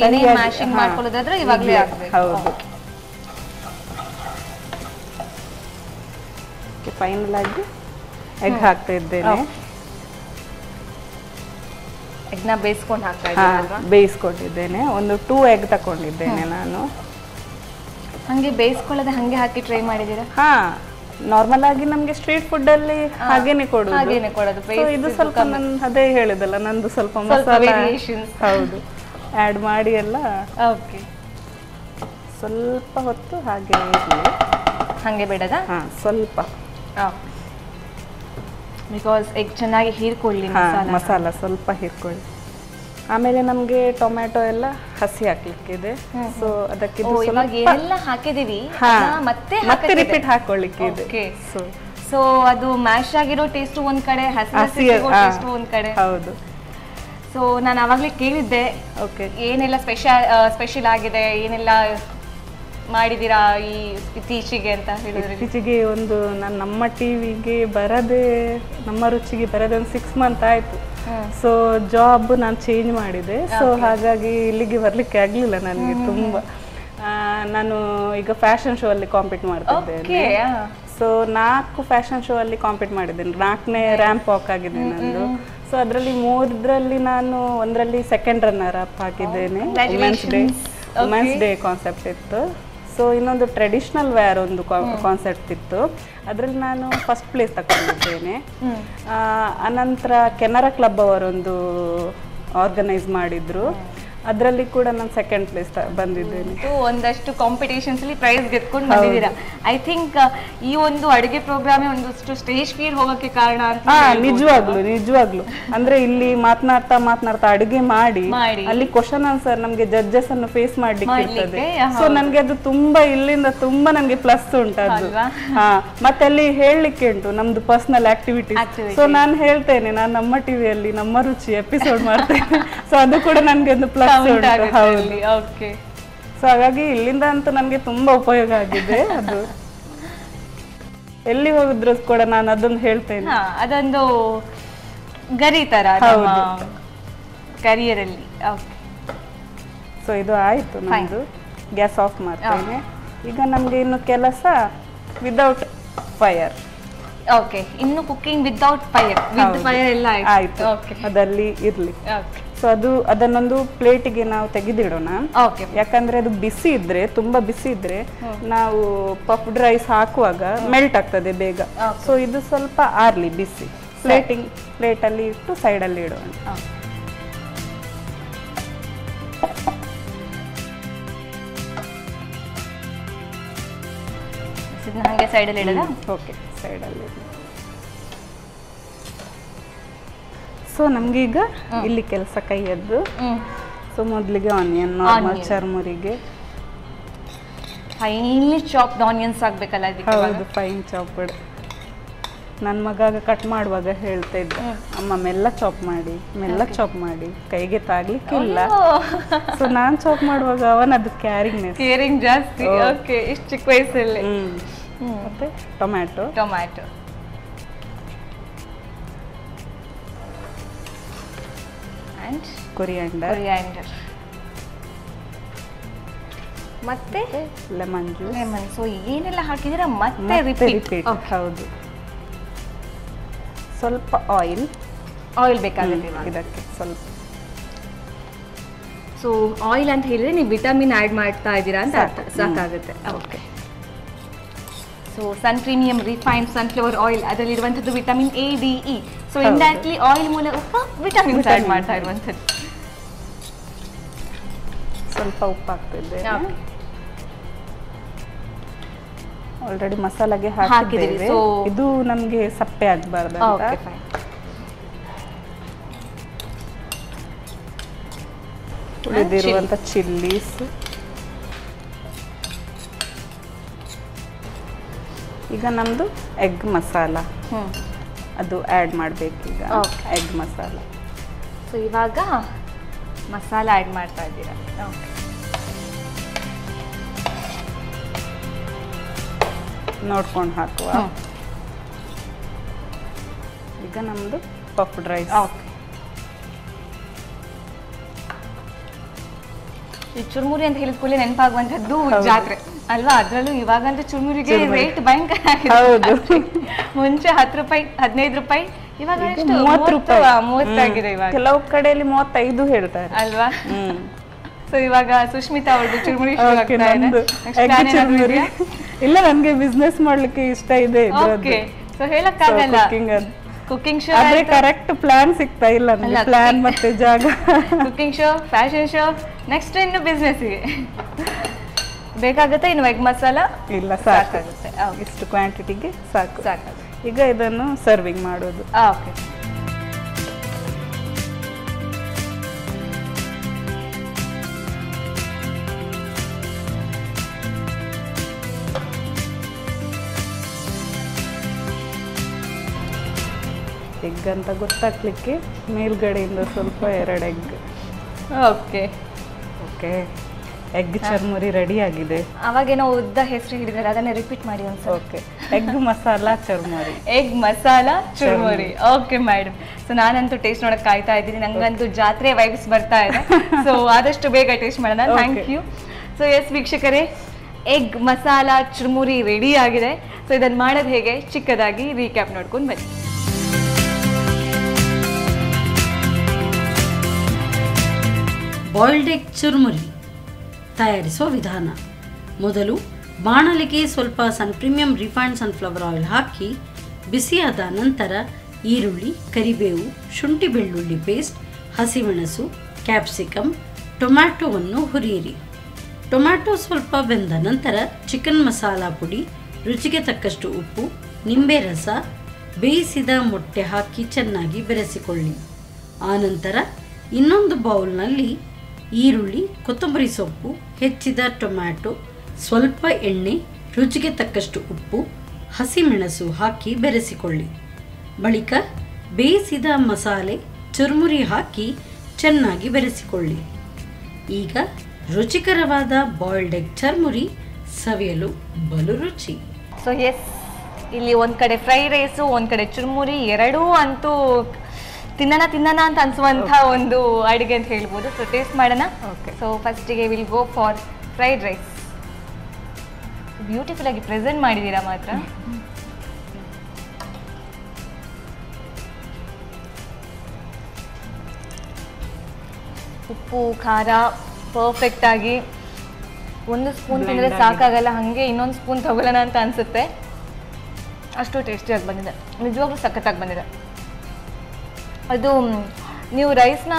ಮ್ಯಾಶಿಂಗ್ ಮಾಡ್ಕೊಳ್ಳೋದಾದ್ರೆ ಇವಾಗಲೇ ಆಗಬೇಕು. ಹೌದು. ಫೈನಲ್ ಆಗಿ ಎಗ್ ಹಾಕ್ತಾ ಇದ್ದೇನೆ. ಎಗ್ನ ಬೇಯಿಸ್ಕೊಂಡು ಹಾಕ್ತಾ ಇದ್ದೀನಿ. ಬೇಯಿಸ್ಕೊಂಡಿದ್ದೇನೆ. ಒಂದು 2 ಎಗ್ ತಗೊಂಡಿದ್ದೇನೆ ನಾನು. ಹಂಗೆ ಬೇಯಿಸ್ಕೊಳ್ಳೋದೆ ಹಂಗೆ ಹಾಕಿ ಟ್ರೈ ಮಾಡಿದ್ದೀರಾ? ನಾರ್ಮಲ್ ಆಗಿ ನಮ್ಗೆ ಸ್ಟ್ರೀಟ್ ಫುಡ್ ಅಲ್ಲಿ ಹಾಗೇನೆ ಕೊಡೋದು. ಇದು ಸ್ವಲ್ಪ ನಾನು ಅದೇ ಹೇಳಿದಲ್ಲ, ನಂದು ಸ್ವಲ್ಪ ಮಸಾಲ ಹೌದು ಆ್ಯಡ್ ಮಾಡಿ ಎಲ್ಲ. ಓಕೆ. ಸ್ವಲ್ಪ ಹೊತ್ತು ಹಾಗೆ ಇರಲಿ. ಹಾಗೆ ಬೇಡದ? ಸ್ವಲ್ಪ, ಬಿಕಾಸ್ ಎಗ್ ಚೆನ್ನಾಗಿ ಹೀರ್ಕೊಳ್ಳಿ ಮಸಾಲ ಸ್ವಲ್ಪ ಹೀರ್ಕೊಳ್ಳಿ. ಆಮೇಲೆ ನಮಗೆ ಟೊಮ್ಯಾಟೊ ಎಲ್ಲ ಹಸಿ ಹಾಕ್ಲಿಕ್ಕಿದೆ. ಸೊ ಅದಕ್ಕೆ ಎಲ್ಲ ಹಾಕಿದೀವಿ, ಮತ್ತೆ ರಿಪೀಟ್ ಹಾಕೊಳ್ಳಿಕ್ಕೆ ಇದೆ. ಸೊ ಅದು ಮ್ಯಾಶ್ ಆಗಿರೋ ಟೇಸ್ಟ್ ಒಂದ್ ಕಡೆ, ಹಸಿ ಟೇಸ್ಟ್ ಒಂದ್ ಕಡೆ. ಹೌದು. ಸೊ ನಾನು ಅವಾಗಲೇ ಕೇಳಿದ್ದೆ ಏನೆಲ್ಲ ಸ್ಪೆಷಲ್ ಆಗಿದೆ, ಏನೆಲ್ಲ ಮಾಡಿದೀರಾ ಈ ಇತ್ತೀಚೆಗೆ ಅಂತ ಹೇಳಿದ್ರೆ. ಇತ್ತೀಚೆಗೆ ಒಂದು ನಾನು ನಮ್ಮ ಟಿವಿಗೆ ಬರದೆ, ನಮ್ಮ ರುಚಿಗೆ ಬರದೆ ಒಂದು 6 ಮಂತ್ ಆಯ್ತು. ಸೊ ಜಾಬ್ ನಾನು ಚೇಂಜ್ ಮಾಡಿದೆ. ಸೊ ಹಾಗಾಗಿ ಇಲ್ಲಿಗೆ ಬರ್ಲಿಕ್ಕೆ ಆಗ್ಲಿಲ್ಲ ನನಗೆ ತುಂಬ. ನಾನು ಈಗ ಫ್ಯಾಷನ್ ಶೋ ಅಲ್ಲಿ ಕಾಂಪೀಟ್ ಮಾಡ್ತಿದ್ದೇನೆ. ಸೊ 4 ಫ್ಯಾಷನ್ ಶೋ ಅಲ್ಲಿ ಕಾಂಪೀಟ್ ಮಾಡಿದ್ದೇನೆ. 4ನೇ ರ್ಯಾಂಪ್ ವಾಕ್ ಆಗಿದೆ ನಂದು. ಸೊ ಅದರಲ್ಲಿ 3ರಲ್ಲಿ ನಾನು ಒಂದರಲ್ಲಿ ಸೆಕೆಂಡ್ ರನ್ನರ್ ಅಪ್ ಆಗಿದ್ದೇನೆ. ವುಮೆನ್ಸ್ ಡೇ ಕಾನ್ಸೆಪ್ಟ್ ಇತ್ತು. ಸೊ ಇನ್ನೊಂದು ಟ್ರೆಡಿಷನಲ್ ವೇರ್ ಒಂದು ಕಾನ್ಸೆಪ್ಟ್ ಇತ್ತು, ಅದರಲ್ಲಿ ನಾನು ಫಸ್ಟ್ ಪ್ಲೇಸ್ ತಗೊಂಡಿದ್ದೇನೆ. ಅನಂತರ ಕೆನರಾ ಕ್ಲಬ್ ಅವರೊಂದು ಆರ್ಗನೈಸ್ ಮಾಡಿದ್ರು, ಅದರಲ್ಲಿ ಕೂಡ ನಾನು ಸೆಕೆಂಡ್ ಪ್ಲೇಸ್ ಬಂದಿದ್ದೇನೆ. ಒಂದಷ್ಟು ಕಾಂಪಿಟೇಷನ್ಸ್ ಅಲ್ಲಿ ಪ್ರೈಸ್ ಗೆದ್ಕೊಂಡು ಬಂದಿದ್ದೀರಾ. ಐ ಥಿಂಕ್ ಈ ಒಂದು ಅಡುಗೆ ಪ್ರೋಗ್ರಾಮೇ ಒಂದಷ್ಟು ಸ್ಟೇಜ್ ಫಿಯರ್ ಹೋಗಕ್ಕೆ ಕಾರಣ ಅಂತ. ನಿಜವಾಗ್ಲು ಅಂದ್ರೆ ಇಲ್ಲಿ ಮಾತನಾಡ್ತಾ ಅಡುಗೆ ಮಾಡಿ ಅಲ್ಲಿ ಕ್ವಶನ್ ಆನ್ಸರ್ ನಮ್ಗೆ ಜಡ್ಜಸ್ ಅನ್ನು ಫೇಸ್ ಮಾಡ್ಲಿಕ್ಕೆ ಇರ್ತದೆ. ಸೊ ನನ್ಗೆ ಅದು ತುಂಬಾ ಇಲ್ಲಿಂದ ತುಂಬಾ ನನ್ಗೆ ಪ್ಲಸ್ ಉಂಟದು. ಮತ್ತೆ ಅಲ್ಲಿ ಹೇಳಲಿಕ್ಕೆ ಉಂಟು ನಮ್ದು ಪರ್ಸನಲ್ ಆಕ್ಟಿವಿಟಿ. ಸೊ ನಾನು ಹೇಳ್ತೇನೆ, ನಾನು ನಮ್ಮ ಟಿವಿಯಲ್ಲಿ ನಮ್ಮ ರುಚಿ ಎಪಿಸೋಡ್ ಮಾಡ್ತೇನೆ. ಸೊ ಅದು ಕೂಡ ನನ್ಗೆ ಒಂದು ಪ್ಲಸ್. ಸೊ ಹಾಗಾಗಿ ಇಲ್ಲಿಂದ ಅಂತೂ ನನ್ಗೆ ತುಂಬಾ ಉಪಯೋಗ ಆಗಿದೆ. ಅದು ಎಲ್ಲಿ ಹೋಗಿದ್ರು ಕೂಡ ನಾನು ಅದೊಂದು ಹೇಳ್ತೇನೆ, ಅದೊಂದು ಗರಿ ತರ ಕರಿಯರ್ ಅಲ್ಲಿ. ಸೊ ಇದು ಆಯ್ತು ನಮ್ದು. ಗ್ಯಾಸ್ ಆಫ್ ಮಾಡ್ತೇನೆ. ಈಗ ನಮ್ಗೆ ಇನ್ನು ಕೆಲಸ ವಿದೌಟ್ ಫೈರ್. ಓಕೆ, ಇನ್ನು cooking without fire. With fire ಎಲ್ಲ ಆಯ್ತು, ಅದಲ್ಲಿ ಇರ್ಲಿ. ಸೊ ಅದನ್ನೊಂದು ಪ್ಲೇಟಿಗೆ ನಾವು ತೆಗೆದಿಡೋಣ. ಯಾಕಂದ್ರೆ ಅದು ಬಿಸಿ ಇದ್ರೆ, ತುಂಬಾ ಬಿಸಿ ಇದ್ರೆ ನಾವು ಪಫ್ಡ್ ರೈಸ್ ಹಾಕುವಾಗ ಮೆಲ್ಟ್ ಆಗ್ತದೆ ಬೇಗ. ಸೊ ಇದು ಸ್ವಲ್ಪ ಆರ್ಲಿ ಬಿಸಿ. ಪ್ಲೇಟಲ್ಲಿ ಇಟ್ಟು ಸೈಡಲ್ಲಿ ಇಡೋಣ. ಹಾಗೆ ಸೈಡಲ್ಲಿ ಇಡೋಣ. ಓಕೆ, ಸೈಡಲ್ಲಿ. ಸೊ ನಮ್ಗೆ ಈಗ ಇಲ್ಲಿ ಕೆಲಸ ಕೈಯದ್ದು. ಸೊ ಮೊದಲಿಗೆ ಆನಿಯನ್ ನಾರ್ಮಲ್ ಚರ್ಮುರಿಗೆ ಫೈನ್ಲಿ ಚಾಪ್ಡ್ ಆನಿಯನ್ಸ್ ಆಗಬೇಕಲ್ಲ ಅದಕ್ಕೆ. ಹೌದು, ಫೈನ್ ಚಾಪ್ಡ್. ನನ್ನ ಮಗಾಗ ಕಟ್ ಮಾಡುವಾಗ ಹೇಳ್ತಾ ಇದ್ದ, ಅಮ್ಮ ಮೆಲ್ಲ ಚಾಪ್ ಚಾಪ್ ಮಾಡಿ, ಕೈಗೆ ತಾಗ್ಲಿಕ್ಕಿಲ್ಲ. ಸೊ ನಾನು ಚಾಪ್ ಮಾಡುವಾಗ ಅವನದು ಕೇರಿಂಗ್ ಜಾಸ್ತಿ. ಓಕೆ, ಇಷ್ಟು ಚಿಕ್ಕ ವಯಸ್ಸಲ್ಲಿ. ಮತ್ತೆ ಟೊಮ್ಯಾಟೊ ಆ್ಯಂಡ್ ಕೊರಿಯಾಂಡರ್ ಮತ್ತೆ ಲೆಮನ್ ಜ್ಯೂಸ್. ಸೊ ಏನೆಲ್ಲ ಹಾಕಿದ್ದೀರಾ ಮತ್ತೆ ರಿಪೀಟ್. ಹೌದು. ಸ್ವಲ್ಪ ಆಯಿಲ್ ಬೇಕಾಗುತ್ತೆ ಇದಕ್ಕೆ ಸ್ವಲ್ಪ. ಸೊ ಆಯಿಲ್ ಅಂತ ಹೇಳಿದ್ರೆ ನೀವು ವಿಟಮಿನ್ ಆ್ಯಡ್ ಮಾಡ್ತಾ ಇದ್ದೀರಾ ಅಂತ ಅರ್ಥ. ಸಾಕಾಗುತ್ತೆ. Okay. So Sun premium refined sunflower oil, ಅದರಲ್ಲಿರುವಂಥದ್ದು vitamin A, D, E. So indirectly oil ಮೂಲಕ ವಿಟಮಿನ್ಸ್ ಆ್ಯಡ್ ಮಾಡ್ತಾ ಇರುವಂಥದ್ದು. ಸ್ವಲ್ಪ ಉಪ್ಪು ಹಾಕ್ತಿದ್ದೇನೆ. ಆಲ್ರೆಡಿ ಮಸಾಲಾಗೆ ಹಾಕಿದ್ದೇವೆ. ಇದು ನಮಗೆ ಸಪ್ಪೆ ಆಗಬಾರ್ದು ಅಂತ. ಉಳಿದಿರುವಂಥ ಚಿಲ್ಲೀಸ್, ಈಗ ನಮ್ಮದು ಎಗ್ ಮಸಾಲ ಅದು ಆ್ಯಡ್ ಮಾಡಬೇಕು. ಈಗ ಎಗ್ ಮಸಾಲ. ಸೊ ಇವಾಗ ಮಸಾಲ ಆ್ಯಡ್ ಮಾಡ್ತಾ ಇದ್ದೀರಾ. ಓಕೆ, ನೋಡ್ಕೊಂಡು ಹಾಕುವ. ಈಗ ನಮ್ಮದು ಪಫ್ಡ್ ರೈಸ್. ಈ ಚುರುಮುರಿ ಅಂತ ಹೇಳಿದ ಕೂಡಲೇ ನೆನಪಾಗುವಂಥದ್ದು ಜಾತ್ರೆ ಅಲ್ವಾ? ಅದರಲ್ಲೂ ಇವಾಗಂತೂ ಚುರುಮುರಿಗೆ ರೇಟ್ ಭಯಂಕರ ಆಗಿದೆ. ಮುಂಚೆ 10 ರೂಪಾಯಿ 15 ರೂಪಾಯಿ, ಇವಾಗ 30 ಆಗಿದೆ. ಇವಾಗ ಕೆಲವು ಕಡೆಯಲ್ಲಿ 35 ಹೇಳ್ತಾರೆ ಅಲ್ವಾ? ಸೊ ಇವಾಗ ಸುಷ್ಮಿತಾ ಅವ್ರದ್ದು ಚುರುಮುರಿ ಇಲ್ಲ, ನನ್ಗೆ ಬಿಸ್ನೆಸ್ ಮಾಡ್ಲಿಕ್ಕೆ ಇಷ್ಟ ಇದೆ. ಸೊ ಹೇಳಕ್ಕಾಗಲ್ಲ, ಕುಕಿಂಗ್ ಶೋ ಆದ್ರೆ ಕರೆಕ್ಟ್ ಪ್ಲಾನ್ ಸಿಗ್ತಾ ಇಲ್ಲ ನನಗೆ. ಪ್ಲಾನ್ ಮತ್ತೆ ಜಾಗ. Cooking show, fashion show, next ಇನ್ನು ಬಿಸ್ನೆಸ್ಗೆ ಬೇಕಾಗುತ್ತೆ. ಇನ್ನು ಎಗ್ ಮಸಾಲ ಇಲ್ಲ, ಸಾಕಾಗುತ್ತೆ. ಇಷ್ಟು ಕ್ವಾಂಟಿಟಿಗೆ ಸಾಕಾಗುತ್ತೆ. ಈಗ ಇದನ್ನು ಸರ್ವಿಂಗ್ ಮಾಡೋದು. ಓಕೆ. ಎಗ್ ಅಂತ ಗೊತ್ತಾಗ್ಲಿಕ್ಕೆ ಮೇಲ್ಗಡೆಯಿಂದ ಸ್ವಲ್ಪ 2 egg. Okay okay, egg churmuri ready ಆಗಿದೆ. ಅವಾಗೇನೋ ಉದ್ದ ಹೆಸರು ಹಿಡಿದಾರೆ, ಅದನ್ನೇ ರಿಪೀಟ್ ಮಾಡಿ ಒಂದ್ಸಲ. Okay, egg masala churmuri. Egg masala churumuri. Okay madam. So ನಾನಂತೂ ಟೇಸ್ಟ್ ನೋಡಕ್ ಕಾಯ್ತಾ ಇದ್ದೀನಿ. ನಂಗಂತೂ ಜಾತ್ರೆ ವೈಬ್ಸ್ ಬರ್ತಾ ಇದೆ. ಸೊ ಆದಷ್ಟು ಬೇಗ ಟೇಸ್ಟ್ ಮಾಡೋಣ. Thank you. ಸೊ ಎಸ್ ವೀಕ್ಷಕರೇ, ಎಗ್ ಮಸಾಲ ಚುರುಮುರಿ ರೆಡಿ ಆಗಿದೆ. ಸೊ ಇದನ್ನು ಮಾಡೋದು ಹೇಗೆ ಚಿಕ್ಕದಾಗಿ ರೀಕ್ಯಾಪ್ ನೋಡ್ಕೊಂಡು ಬನ್ನಿ. ಬಾಯ್ಲ್ಡ್ ಎಗ್ ಚುರುಮುರಿ ತಯಾರಿಸುವ ವಿಧಾನ. ಮೊದಲು ಬಾಣಲೆಗೆ ಸ್ವಲ್ಪ ಪ್ರೀಮಿಯಂ ರಿಫೈನ್ಡ್ ಸನ್ಫ್ಲವರ್ ಆಯಿಲ್ ಹಾಕಿ ಬಿಸಿಯಾದ ನಂತರ ಈರುಳ್ಳಿ, ಕರಿಬೇವು, ಶುಂಠಿ ಬೆಳ್ಳುಳ್ಳಿ ಪೇಸ್ಟ್, ಹಸಿಮೆಣಸು, ಕ್ಯಾಪ್ಸಿಕಮ್, ಟೊಮ್ಯಾಟೊವನ್ನು ಹುರಿಯಿರಿ. ಟೊಮ್ಯಾಟೊ ಸ್ವಲ್ಪ ಬೆಂದ ನಂತರ ಚಿಕನ್ ಮಸಾಲ ಪುಡಿ, ರುಚಿಗೆ ತಕ್ಕಷ್ಟು ಉಪ್ಪು, ನಿಂಬೆ ರಸ, ಬೇಯಿಸಿದ ಮೊಟ್ಟೆ ಹಾಕಿ ಚೆನ್ನಾಗಿ ಬೆರೆಸಿಕೊಳ್ಳಿ. ಆನಂತರ ಇನ್ನೊಂದು ಬೌಲ್ನಲ್ಲಿ ಈರುಳ್ಳಿ, ಕೊತ್ತಂಬರಿ ಸೊಪ್ಪು, ಹೆಚ್ಚಿದ ಟೊಮ್ಯಾಟೊ, ಸ್ವಲ್ಪ ಎಣ್ಣೆ, ರುಚಿಗೆ ತಕ್ಕಷ್ಟು ಉಪ್ಪು, ಹಸಿಮೆಣಸು ಹಾಕಿ ಬೆರೆಸಿಕೊಳ್ಳಿ. ಬಳಿಕ ಬೇಯಿಸಿದ ಮಸಾಲೆ, ಚುರುಮುರಿ ಹಾಕಿ ಚೆನ್ನಾಗಿ ಬೆರೆಸಿಕೊಳ್ಳಿ. ಈಗ ರುಚಿಕರವಾದ ಬಾಯ್ಲ್ಡ್ ಎಗ್ ಚುರುಮುರಿ ಸವಿಯಲು ಬಲು ರುಚಿ. ಸೊ ಎಸ್, ಇಲ್ಲಿ ಒಂದು ಕಡೆ ಫ್ರೈಡ್ ರೈಸು, ಒಂದು ಕಡೆ ಚುರುಮುರಿ, ಎರಡೂ ಅಂತೂ ತಿನ್ನೋಣ ಅಂತ ಅನ್ಸುವಂಥ ಒಂದು ಅಡುಗೆ ಅಂತ ಹೇಳ್ಬೋದು. ಸೊ ಟೇಸ್ಟ್ ಮಾಡೋಣ. ಸೊ ಫಸ್ಟಿಗೆ will go for fried rice. Beautiful ಆಗಿ ಪ್ರೆಸೆಂಟ್ ಮಾಡಿದ್ದೀರಾ ಮಾತ್ರ. ಉಪ್ಪು ಖಾರ ಪರ್ಫೆಕ್ಟ್ ಆಗಿ, ಒಂದು ಸ್ಪೂನ್ ತಿಂದರೆ ಸಾಕಾಗಲ್ಲ, ಹಾಗೆ ಇನ್ನೊಂದು ಸ್ಪೂನ್ ತಗೊಳ್ಳೋಣ ಅಂತ ಅನಿಸುತ್ತೆ. ಅಷ್ಟು ಟೇಸ್ಟಿಯಾಗಿ ಬಂದಿದೆ, ನಿಜವಾಗ್ಲೂ ಸಖತ್ತಾಗಿ ಬಂದಿದೆ. ಅದು ನೀವು ರೈಸ್ನ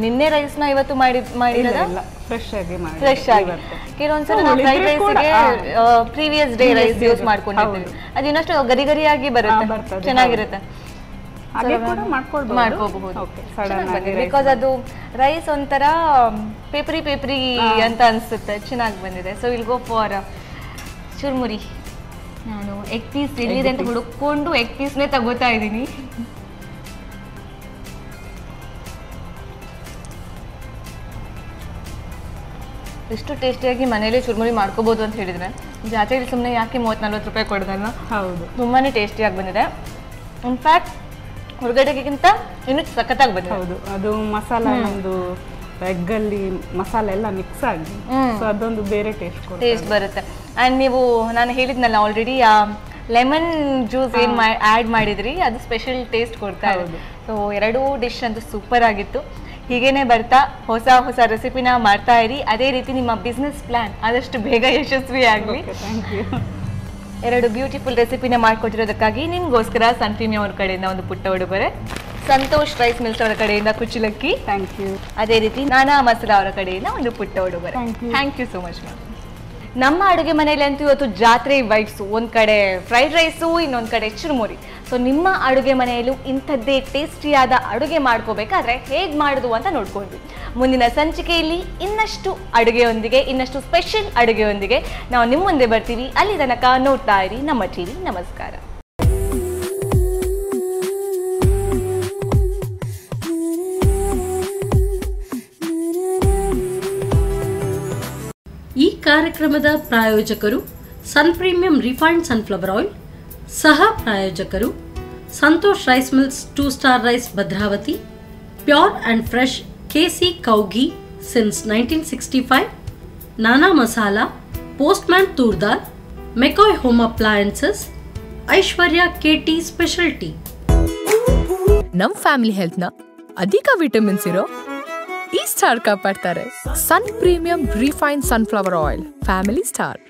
ನಿನ್ನೆ ರೈಸ್ನ ಇವತ್ತು ಮಾಡಿರೋದ? ಫ್ರೆಶ್ ಆಗಿ. ಕೆಲವೊಂದ್ಸಲ ನಾವು ಫ್ರೈಡ್ ರೈಸ್ಗೆ ಪ್ರೀವಿಯಸ್ ಡೇ ರೈಸ್ ಯೂಸ್ ಮಾಡ್ಕೊಂಡಿರ್ತೀವಿ, ಅದು ಇನ್ನಷ್ಟು ಗರಿ ಗರಿಯಾಗಿ ಬರುತ್ತೆ, ಚೆನ್ನಾಗಿರುತ್ತೆ. ಹಾಗೆ ಕೂಡ ಮಾಡ್ಕೊಳ್ಬಹುದು. ಬಿಕಾಸ್ ಅದು ರೈಸ್ ಒಂಥರ ಪೇಪರಿ ಅಂತ ಅನ್ಸುತ್ತೆ, ಚೆನ್ನಾಗಿ ಬಂದಿದೆ. So will go for churmuri. ನಾನು ಎಗ್ ಪೀಸ್ ಎಲ್ಲಿದೆ ಅಂತ ಹುಡುಕೊಂಡು ಎಗ್ ಪೀಸ್ನೇ ತಗೋತಾ ಇದ್ದೀನಿ. ಎಷ್ಟು ಟೇಸ್ಟಿಯಾಗಿ ಮನೇಲಿ ಚುರ್ಮುರಿ ಮಾಡ್ಕೋಬಹುದು ಅಂತ ಹೇಳಿದ್ರೆ, ಜಾತ್ರೆಯಲ್ಲಿ ಸುಮ್ಮನೆ ಯಾಕೆ 30-40 ರೂಪಾಯಿ ಕೊಡೋದಲ್ಲ. ಹೌದು, ತುಂಬಾ ಟೇಸ್ಟಿಯಾಗಿ ಬಂದಿದೆ. ಇನ್ಫ್ಯಾಕ್ಟ್ ಹೊರಗಡೆಗಿಂತ ಇನ್ನೂ ಸಖತ್ತಾಗಿ ಬಂದಿದೆ. ಹೌದು, ಅದು ಮಸಾಲ ನಮ್ಮದು ಎಗ್ಗಲ್ಲಿ ಮಸಾಲೆ ಎಲ್ಲ ಮಿಕ್ಸ್ ಆಗಿ ಸೊ ಅದೊಂದು ಬೇರೆ ಟೇಸ್ಟ್ ಬರುತ್ತೆ. ಆ್ಯಂಡ್ ನೀವು ನಾನು ಹೇಳಿದ್ನಲ್ಲ ಆಲ್ರೆಡಿ ಲೆಮನ್ ಜ್ಯೂಸ್ ಏನು ಆ್ಯಡ್ ಮಾಡಿದ್ರಿ, ಅದು ಸ್ಪೆಷಲ್ ಟೇಸ್ಟ್ ಕೊಡ್ತಾ ಇದೆ. ಸೊ ಎರಡೂ ಡಿಶ್ ಅಂತೂ ಸೂಪರ್ ಆಗಿತ್ತು. ಹೀಗೇನೆ ಬರ್ತಾ ಹೊಸ ಹೊಸ ರೆಸಿಪಿನ ಮಾಡ್ತಾ ಇರಿ. ಅದೇ ರೀತಿ ನಿಮ್ಮ ಬಿಸ್ನೆಸ್ ಪ್ಲಾನ್ ಆದಷ್ಟು ಬೇಗ ಯಶಸ್ವಿ ಆಗಲಿ. ಎರಡು ಬ್ಯೂಟಿಫುಲ್ ರೆಸಿಪಿನ ಮಾಡಿಕೊಟ್ಟಿರೋದಕ್ಕಾಗಿ ನಿಮಗೋಸ್ಕರ ಸನ್ ಪ್ರೀಮಿಯಂ ಅವ್ರ ಕಡೆಯಿಂದ ಒಂದು ಪುಟ್ಟ ಉಡುಗೊರೆ, ಸಂತೋಷ್ ರೈಸ್ ಮಿಲ್ಸ್ ಅವರ ಕಡೆಯಿಂದ ಕುಚ್ಚಲಕ್ಕಿ, ಥ್ಯಾಂಕ್ ಯು. ಅದೇ ರೀತಿ ನಾನಾ ಮಸಾಲಾ ಅವರ ಕಡೆಯಿಂದ ಒಂದು ಪುಟ್ಟ ಉಡುಗೊರೆ. Thank you so much ma'am. ನಮ್ಮ ಅಡುಗೆ ಮನೆಯಲ್ಲಿ ಅಂತೂ ಇವತ್ತು ಜಾತ್ರೆ ವೈಬ್ಸು. ಒಂದು ಕಡೆ ಫ್ರೈಡ್ ರೈಸು, ಇನ್ನೊಂದು ಕಡೆ ಚುರುಮುರಿ. ಸೊ ನಿಮ್ಮ ಅಡುಗೆ ಮನೆಯಲ್ಲೂ ಇಂಥದ್ದೇ ಟೇಸ್ಟಿಯಾದ ಅಡುಗೆ ಮಾಡ್ಕೋಬೇಕಾದ್ರೆ ಹೇಗೆ ಮಾಡೋದು ಅಂತ ನೋಡ್ಕೊಂಡ್ವಿ. ಮುಂದಿನ ಸಂಚಿಕೆಯಲ್ಲಿ ಇನ್ನಷ್ಟು ಅಡುಗೆಯೊಂದಿಗೆ, ಇನ್ನಷ್ಟು ಸ್ಪೆಷಲ್ ಅಡುಗೆಯೊಂದಿಗೆ ನಾವು ನಿಮ್ಮ ಮುಂದೆ ಬರ್ತೀವಿ. ಅಲ್ಲಿ ತನಕ ನೋಡ್ತಾ ಇರಿ ನಮ್ಮ ಟಿವಿ. ನಮಸ್ಕಾರ. ಈ ಕಾರ್ಯಕ್ರಮದ ಪ್ರಾಯೋಜಕರು Sun premium refined sunflower oil, ಸಹ ಪ್ರಾಯೋಜಕರು Santosh rice mills 2 star rice Bhadravati, pure and fresh KC cow ghee since 1965, Nana masala, postman ತೂರ್ದಾರ್, McCoy home appliances, Aishwarya KT specialty. ನಮ್ ಫ್ಯಾಮಿಲಿ ಹೆಲ್ತ್ ನ ಅಧಿಕ ವಿಟಮಿನ್ಸ್ ಇರೋ ಈ ಸ್ಟಾರ್ ಕಾಪಾಡ್ತಾರೆ. Sun premium refined sunflower oil, family star.